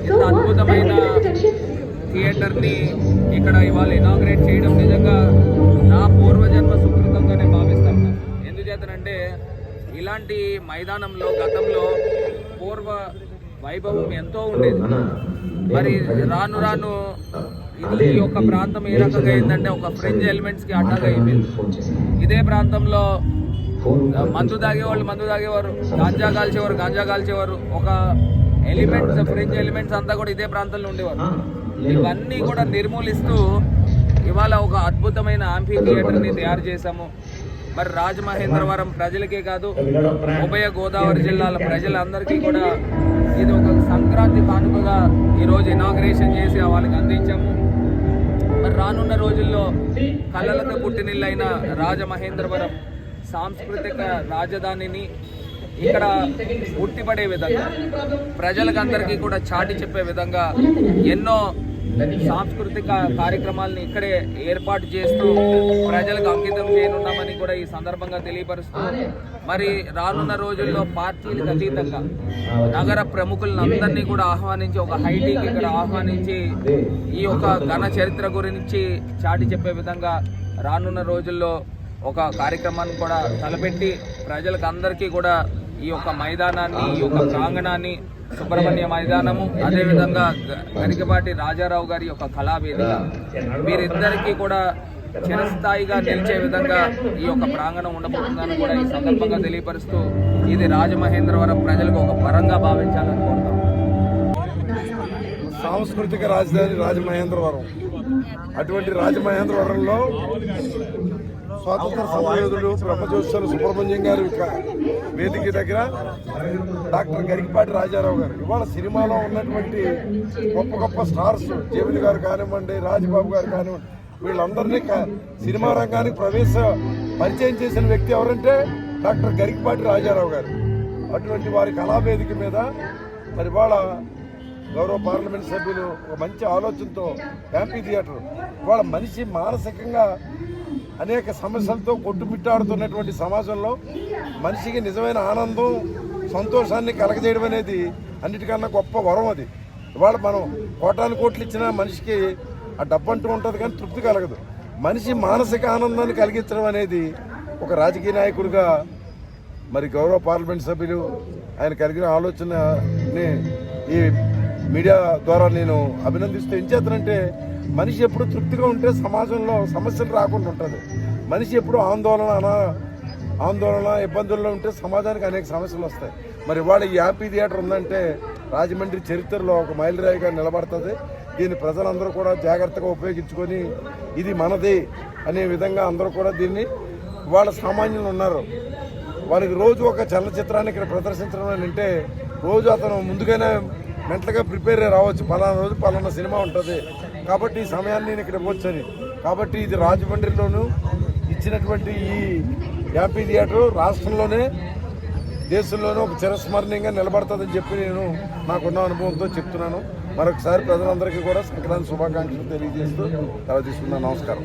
ఇంత అద్భుతమైన థియేటర్ని ఇక్కడ ఇవాళ ఇనాగ్రేట్ చేయడం నిజంగా నా పూర్వజన్మ సుకృతంగానే భావిస్తాను. ఎందుచేతనంటే ఇలాంటి మైదానంలో గతంలో పూర్వ వైభవం ఎంతో ఉండేది. మరి రాను రాను ఈ యొక్క ప్రాంతం ఏ రకంగా అయిందంటే ఒక ఫ్రెంచ్ ఎలిమెంట్స్కి అడ్డగా అయిపోయింది. ఇదే ప్రాంతంలో మందు తాగేవారు, గాంజా కాల్చేవారు. ఒక ఎలిమెంట్స్ ఫ్రెంచ్ ఎలిమెంట్స్ అంతా కూడా ఇదే ప్రాంతంలో ఉండేవారు. ఇవన్నీ కూడా నిర్మూలిస్తూ ఇవాళ ఒక అద్భుతమైన యాంఫీ థియేటర్ని తయారు చేశాము. మరి రాజమహేంద్రవరం ప్రజలకే కాదు, ఉభయ గోదావరి జిల్లాల ప్రజలందరికీ కూడా ఇది ఒక సంక్రాంతి కానుకగా ఈరోజు ఇనాగ్రేషన్ చేసి వాళ్ళకి అందించాము. మరి రానున్న రోజుల్లో కళలకు పుట్టినిల్లైన రాజమహేంద్రవరం సాంస్కృతిక రాజధానిని ఇక్కడ ఉట్టిపడే విధంగా ప్రజలకందరికీ కూడా చాటి చెప్పే విధంగా ఎన్నో సాంస్కృతిక కార్యక్రమాలను ఇక్కడే ఏర్పాటు చేస్తూ ప్రజలకు అంకితం చేయనున్నామని కూడా ఈ సందర్భంగా తెలియపరుస్తూ, మరి రానున్న రోజుల్లో పార్టీలకు అతీతంగా నగర ప్రముఖులందరినీ కూడా ఆహ్వానించి ఒక హైటీకి ఇక్కడ ఆహ్వానించి ఈ యొక్క ఘన చరిత్ర గురించి చాటి చెప్పే విధంగా రానున్న రోజుల్లో ఒక కార్యక్రమాన్ని కూడా తలపెట్టి ప్రజలకు అందరికీ కూడా ఈ యొక్క మైదానాన్ని, ఈ యొక్క ప్రాంగణాన్ని, సుబ్రహ్మణ్య మైదానము, అదేవిధంగా గరికపాటి రాజారావు గారి యొక్క కళావేదిక వీరిద్దరికీ కూడా చిరస్థాయిగా నిలిచే విధంగా ఈ యొక్క ప్రాంగణం ఉండబోతుందని కూడా ఈ సందర్భంగా తెలియపరుస్తూ ఇది రాజమహేంద్రవరం ప్రజలకు ఒక వరంగా భావించాలని కోరుతాం. సాంస్కృతిక రాజధాని రాజమహేంద్రవరం. అటువంటి రాజమహేంద్రవరంలో స్వాతంత్ర సమరయోధుడు బ్రహ్మజోత్సవ సుబ్రహ్మణ్యం గారి వేదిక దగ్గర డాక్టర్ గరికపాటి రాజారావు గారు, ఇవాళ సినిమాలో ఉన్నటువంటి గొప్ప గొప్ప స్టార్స్ జేవిని గారు కానివ్వండి, రాజబాబు గారు కానివ్వండి, వీళ్ళందరినీ సినిమా రంగానికి పరిచయం చేసిన వ్యక్తి ఎవరంటే డాక్టర్ గరికపాటి రాజారావు గారు. అటువంటి వారి కళావేదిక మీద మరి ఇవాళ గౌరవ పార్లమెంట్ సభ్యులు ఒక మంచి ఆలోచనతో యాంఫీ థియేటర్ ఇవాళ మనిషి మానసికంగా అనేక సమస్యలతో కొట్టుమిట్టాడుతున్నటువంటి సమాజంలో మనిషికి నిజమైన ఆనందం, సంతోషాన్ని కలగజేయడం అనేది అన్నిటికన్నా గొప్ప వరం. అది ఇవాళ మనం కోటాను కోట్లు ఇచ్చినా మనిషికి ఆ డబ్బంటూ ఉంటుంది కానీ తృప్తి కలగదు. మనిషి మానసిక ఆనందాన్ని కలిగించడం అనేది ఒక రాజకీయ నాయకుడిగా మరి గౌరవ పార్లమెంట్ సభ్యులు ఆయన కలిగిన ఆలోచనని ఈ మీడియా ద్వారా నేను అభినందిస్తూ ఏం చేస్తానంటే, మనిషి ఎప్పుడు తృప్తిగా ఉంటే సమాజంలో సమస్యలు రాకుండా ఉంటుంది. మనిషి ఎప్పుడు ఆందోళన ఇబ్బందుల్లో ఉంటే సమాజానికి అనేక సమస్యలు వస్తాయి. మరి ఇవాళ ఈ యాంఫీ థియేటర్ ఉందంటే రాజమండ్రి చరిత్రలో ఒక మైలురాయిగా నిలబడుతుంది. దీన్ని ప్రజలందరూ కూడా జాగ్రత్తగా ఉపయోగించుకొని ఇది మనది అనే విధంగా అందరూ కూడా దీన్ని ఇవాళ సామాన్యులు ఉన్నారు, వారికి రోజు ఒక చలనచిత్రాన్ని ఇక్కడ ప్రదర్శించడం అంటే రోజు అతను ముందుగానే మెంటల్గా ప్రిపేర్ రావచ్చు, పలానా రోజు పలానా సినిమా ఉంటుంది కాబట్టి ఈ సమయాన్ని నేను ఇక్కడ ఇవ్వచ్చని. కాబట్టి ఇది రాజమండ్రిలోనూ ఇచ్చినటువంటి ఈ యాంఫీ థియేటర్ రాష్ట్రంలోనే దేశంలోనూ ఒక చిరస్మరణీయంగా నిలబడుతుందని చెప్పి నేను నాకున్న అనుభవంతో చెప్తున్నాను. మరొకసారి ప్రజలందరికీ కూడా సంక్రాంతి శుభాకాంక్షలు తెలియజేస్తూ సెలవు తీసుకున్నాను. నమస్కారం.